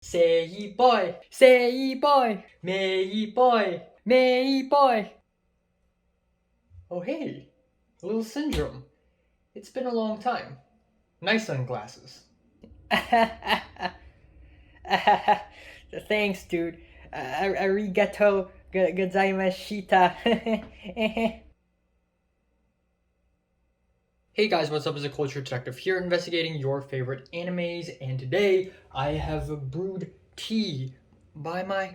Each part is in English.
Say boy, say boy, May boy, May boy. Oh hey, little syndrome. It's been a long time. Nice sunglasses. Thanks, dude. Arigato gozaimashita. Hey guys, what's up? It's a Culture Detective here investigating your favorite animes, and today I have brewed tea by my...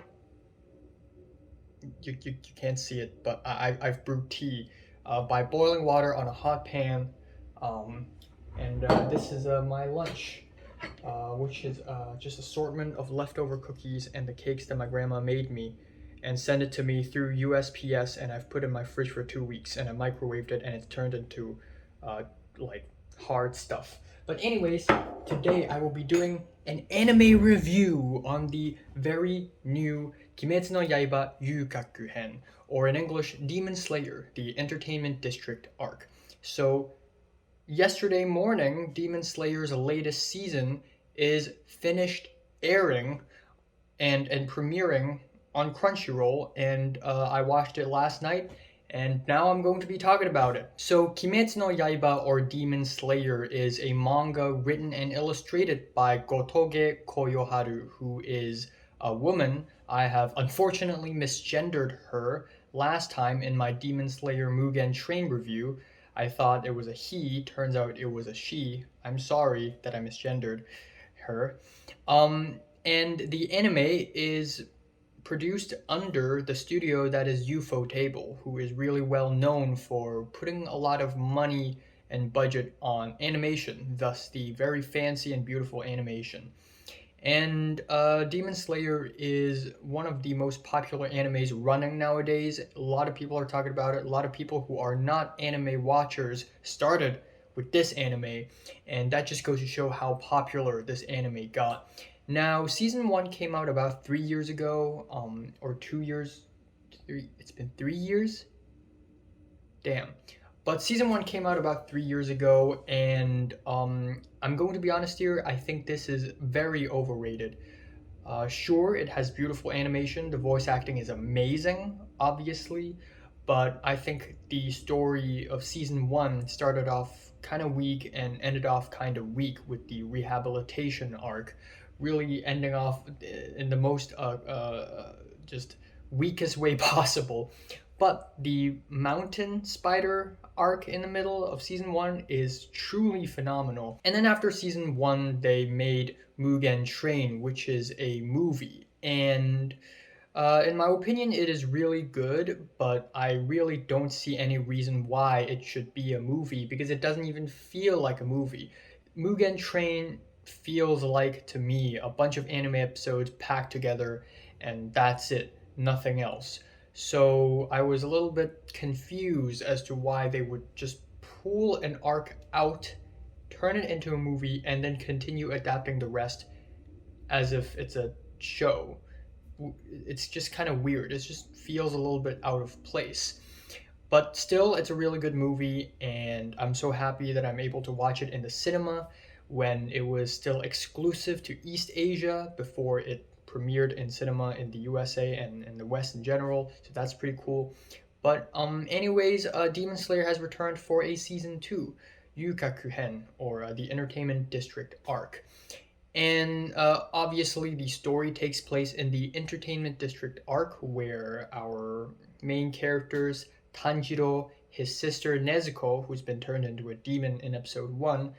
You can't see it, but I've brewed tea by boiling water on a hot pan, um, and this is my lunch, which is just assortment of leftover cookies and the cakes that my grandma made me and sent it to me through USPS, and I've put it in my fridge for 2 weeks, and I microwaved it, and it's turned into like hard stuff. But anyways, today I will be doing an anime review on the very new Kimetsu no Yaiba Yuukaku-hen, or in English, Demon Slayer, the Entertainment District arc. So yesterday morning, Demon Slayer's latest season is finished airing and premiering on Crunchyroll, and I watched it last night, and now I'm going to be talking about it. So, Kimetsu no Yaiba, or Demon Slayer, is a manga written and illustrated by Gotoge Koyoharu, who is a woman. I have unfortunately misgendered her last time in my Demon Slayer Mugen Train review. I thought it was a he, turns out it was a she. I'm sorry that I misgendered her. And the anime is produced under the studio that is Ufotable, who is really well known for putting a lot of money and budget on animation, thus the very fancy and beautiful animation. And Demon Slayer is one of the most popular animes running nowadays. A lot of people are talking about it. A lot of people who are not anime watchers started with this anime, and that just goes to show how popular this anime got. Now, season one came out about 3 years ago, or 2 years. It's been 3 years? Damn. But season one came out about 3 years ago, and I'm going to be honest here, I think this is very overrated. Sure, it has beautiful animation, the voice acting is amazing, obviously, but I think the story of season one started off kind of weak and ended off kind of weak with the rehabilitation arc, really ending off in the most just weakest way possible. But the mountain spider arc in the middle of season one is truly phenomenal. And then after season one, they made Mugen Train, which is a movie. And in my opinion, it is really good, but I really don't see any reason why it should be a movie because it doesn't even feel like a movie. Mugen Train feels like, to me, a bunch of anime episodes packed together, and that's it, nothing else. So I was a little bit confused as to why they would just pull an arc out, turn it into a movie, and then continue adapting the rest as if it's a show. It's just kind of weird. It just feels a little bit out of place. But still, it's a really good movie, and I'm so happy that I'm able to watch it in the cinema when it was still exclusive to East Asia before it premiered in cinema in the USA and in the West in general. So that's pretty cool. But anyways, Demon Slayer has returned for a season 2, Yuukaku-hen, or the Entertainment District arc. And obviously, the story takes place in the Entertainment District arc, where our main characters, Tanjiro, his sister Nezuko, who's been turned into a demon in episode 1,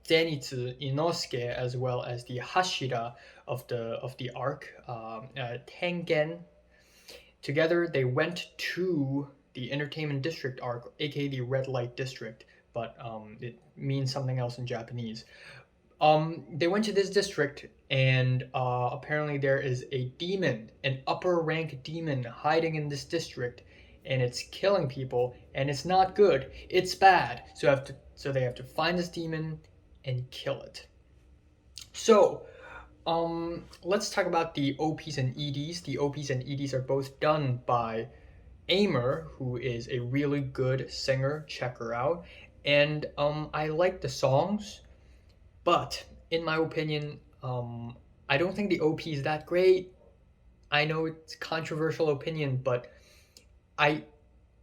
Zenitsu Inosuke, as well as the Hashira of the arc, Tengen. Together, they went to the Entertainment District arc, aka the Red Light District, but it means something else in Japanese. They went to this district, and apparently there is a demon, an upper rank demon, hiding in this district, and it's killing people, and it's not good. It's bad. So they have to find this demon and kill it. So, let's talk about the OPs and EDs. The OPs and EDs are both done by Aimer, who is a really good singer. Check her out. And I like the songs, but in my opinion, I don't think the OP is that great. I know it's controversial opinion, but I,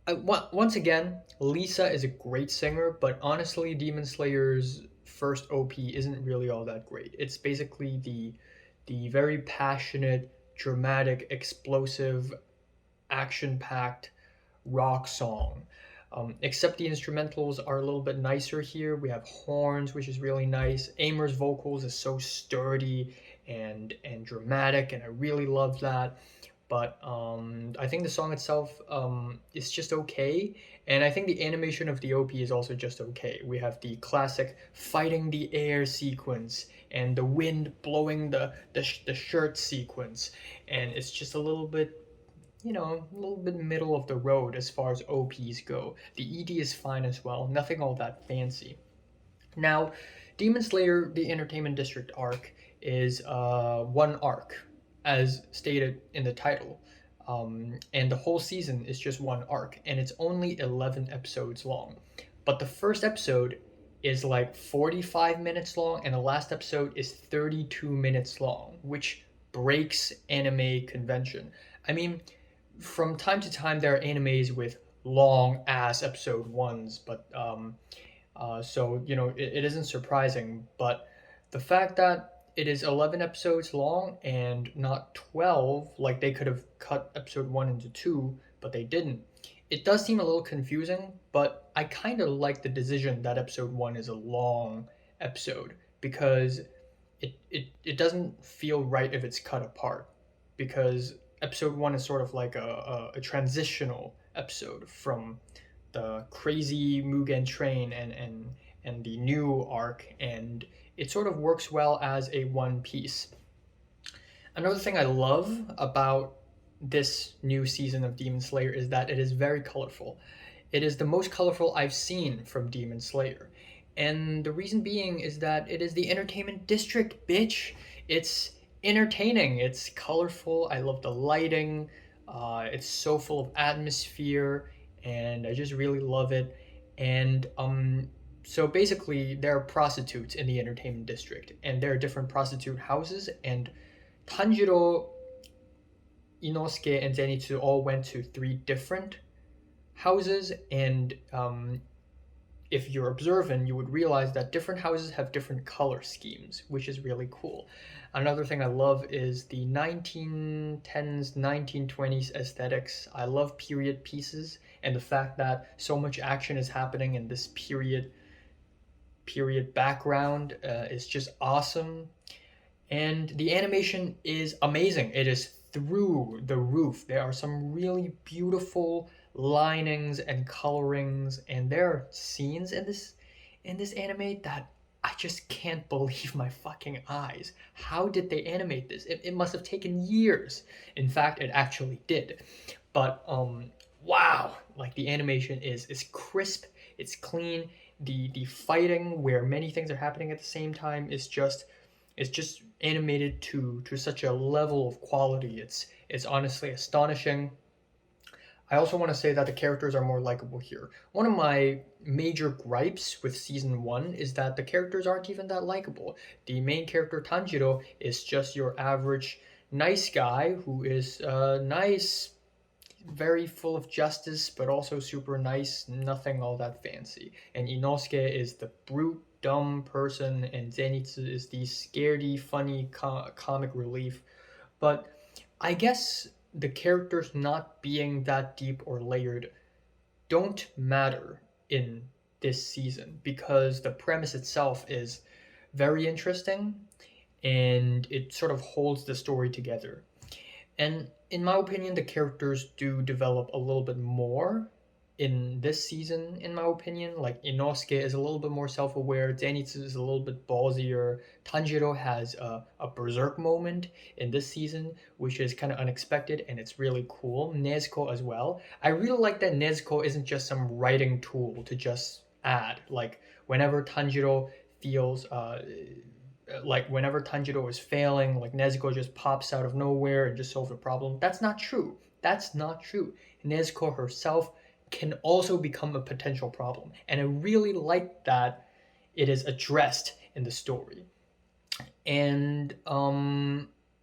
once again, Lisa is a great singer, but honestly, Demon Slayer's first OP isn't really all that great. It's basically the very passionate, dramatic, explosive, action-packed rock song. Except the instrumentals are a little bit nicer here. We have horns, which is really nice. Amer's vocals is so sturdy and dramatic, and I really love that. But I think the song itself is just okay, and I think the animation of the OP is also just okay. We have the classic fighting the air sequence and the wind blowing the shirt sequence, and it's just a little bit, a little bit middle of the road as far as OPs go. The ED is fine as well, nothing all that fancy. Now, Demon Slayer, the Entertainment District arc, is one arc, as stated in the title. And the whole season is just one arc, and it's only 11 episodes long. But the first episode is like 45 minutes long, and the last episode is 32 minutes long, which breaks anime convention. I mean, from time to time, there are animes with long ass episode ones, but so it isn't surprising. But the fact that it is 11 episodes long and not 12, like they could have cut episode one into two, but they didn't. It does seem a little confusing, but I kind of like the decision that episode one is a long episode because it doesn't feel right if it's cut apart, because episode one is sort of like a transitional episode from the crazy Mugen train and the new arc, and it sort of works well as a one piece. Another thing I love about this new season of Demon Slayer is that it is very colorful. It is the most colorful I've seen from Demon Slayer. And the reason being is that it is the entertainment district, bitch. It's entertaining, it's colorful. I love the lighting. It's so full of atmosphere, and I just really love it. And so basically, there are prostitutes in the entertainment district, and there are different prostitute houses. And Tanjiro, Inosuke, and Zenitsu all went to three different houses, and if you're observant, you would realize that different houses have different color schemes, which is really cool. Another thing I love is the 1910s, 1920s aesthetics. I love period pieces, and the fact that so much action is happening in this period background is just awesome. And the animation is amazing. It is through the roof. There are some really beautiful linings and colorings, and there are scenes in this anime that I just can't believe my fucking eyes. How did they animate this? It must have taken years. In fact, it actually did. But wow, like the animation is crisp, it's clean. The fighting where many things are happening at the same time is just, it's just animated to such a level of quality. It's honestly astonishing. I also want to say that the characters are more likable here. One of my major gripes with season 1 is that the characters aren't even that likable. The main character Tanjiro is just your average nice guy who is nice, very full of justice, but also super nice, nothing all that fancy. And Inosuke is the brute, dumb person, and Zenitsu is the scaredy, funny comic relief. But I guess the characters not being that deep or layered don't matter in this season because the premise itself is very interesting and it sort of holds the story together. And in my opinion, the characters do develop a little bit more in this season, in my opinion. Like Inosuke is a little bit more self-aware, Zenitsu is a little bit ballsier, Tanjiro has a berserk moment in this season, which is kind of unexpected and it's really cool. Nezuko as well. I really like that Nezuko isn't just some writing tool to just add. Whenever Tanjiro feels whenever Tanjiro is failing, like Nezuko just pops out of nowhere and just solves the problem. That's not true. That's not true. Nezuko herself can also become a potential problem. And I really like that it is addressed in the story. And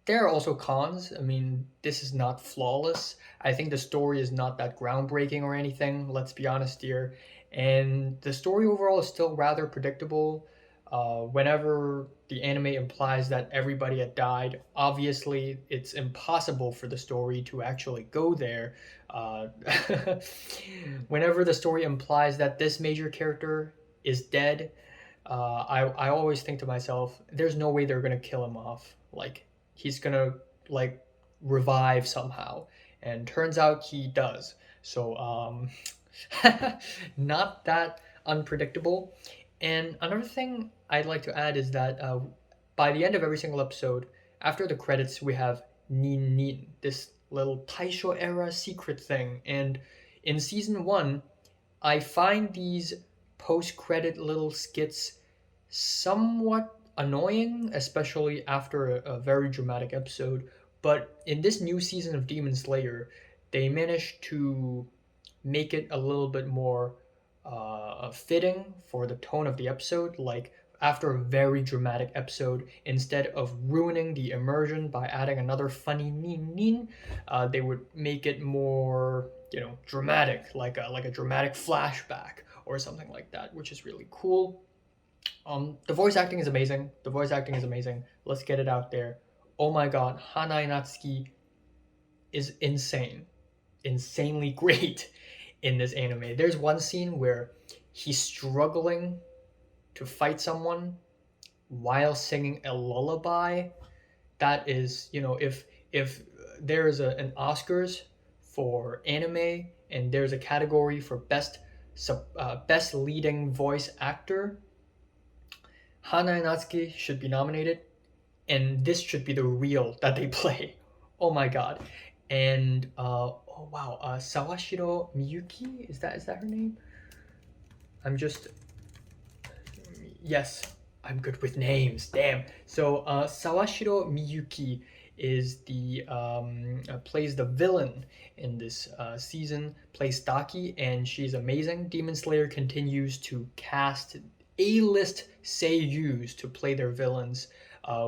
there are also cons. I mean, this is not flawless. I think the story is not that groundbreaking or anything, let's be honest here. And the story overall is still rather predictable. Whenever the anime implies that everybody had died, obviously it's impossible for the story to actually go there. Uh, Whenever the story implies that this major character is dead, I always think to myself, there's no way they're gonna kill him off. Like he's gonna like revive somehow, and turns out he does. So not that unpredictable. And another thing I'd like to add is that by the end of every single episode, after the credits, we have Nin Nin, this little Taisho era secret thing. And in season one, I find these post-credit little skits somewhat annoying, especially after a very dramatic episode. But in this new season of Demon Slayer, they managed to make it a little bit more fitting for the tone of the episode. Like after a very dramatic episode, instead of ruining the immersion by adding another funny nin nin, they would make it more, dramatic, like a dramatic flashback or something like that, which is really cool. The voice acting is amazing. The voice acting is amazing. Let's get it out there. Oh my god, Hanai Natsuki is insane, insanely great in this anime. There's one scene where he's struggling to fight someone while singing a lullaby. That is, if there is an Oscars for anime and there's a category for best leading voice actor, Hana and Natsuki should be nominated, and this should be the reel that they play. Oh my god! And oh wow, Sawashiro Miyuki, is that her name? I'm just yes, I'm good with names. Damn. So Sawashiro Miyuki is the plays the villain in this season. Plays Daki, and she's amazing. Demon Slayer continues to cast A-list seiyus to play their villains.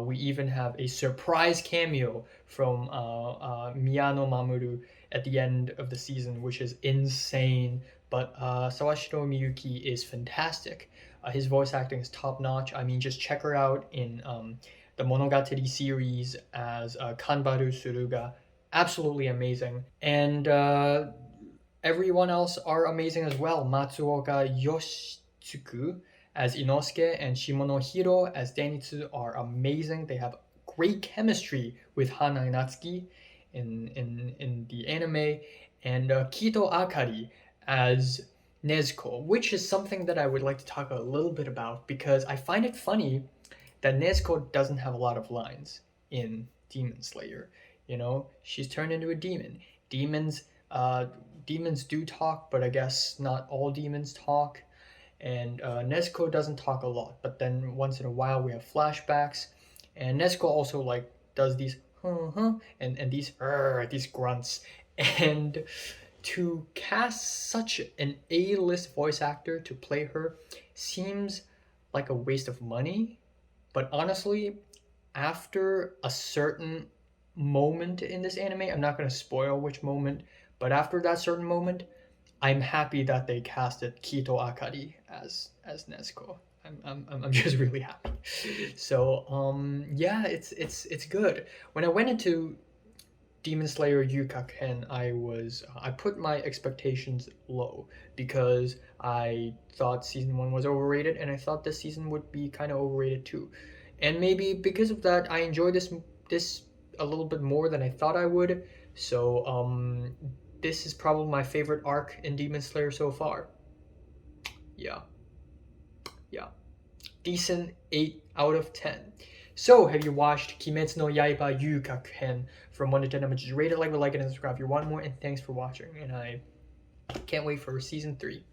We even have a surprise cameo from Miyano Mamoru at the end of the season, which is insane. But Sawashiro Miyuki is fantastic. His voice acting is top notch. I mean, just check her out in the Monogatari series as Kanbaru Suruga. Absolutely amazing. And everyone else are amazing as well. Matsuoka Yoshitsuku as Inosuke and Shimono Hiro as Zenitsu are amazing. They have great chemistry with Hana and Natsuki in the anime. And Kito Akari as Nezuko, which is something that I would like to talk a little bit about because I find it funny that Nezuko doesn't have a lot of lines in Demon Slayer. She's turned into a demon. Demons do talk, but I guess not all demons talk. And Nezuko doesn't talk a lot, but then once in a while we have flashbacks, and Nezuko also does these and these grunts, and to cast such an A-list voice actor to play her seems like a waste of money. But honestly, after a certain moment in this anime, I'm not going to spoil which moment, but after that certain moment, I'm happy that they casted Kito Akari as Nezuko. I'm just really happy. So yeah, it's good. When I went into Demon Slayer Yuukaku-hen, I put my expectations low because I thought season 1 was overrated, and I thought this season would be kind of overrated too. And maybe because of that, I enjoyed this a little bit more than I thought I would. So this is probably my favorite arc in Demon Slayer so far. Yeah. Decent 8 out of 10. So, have you watched Kimetsu no Yaiba Yuukaku-hen from 1 to 10? How much is rated? Like, and subscribe if you want more. And thanks for watching. And I can't wait for season 3.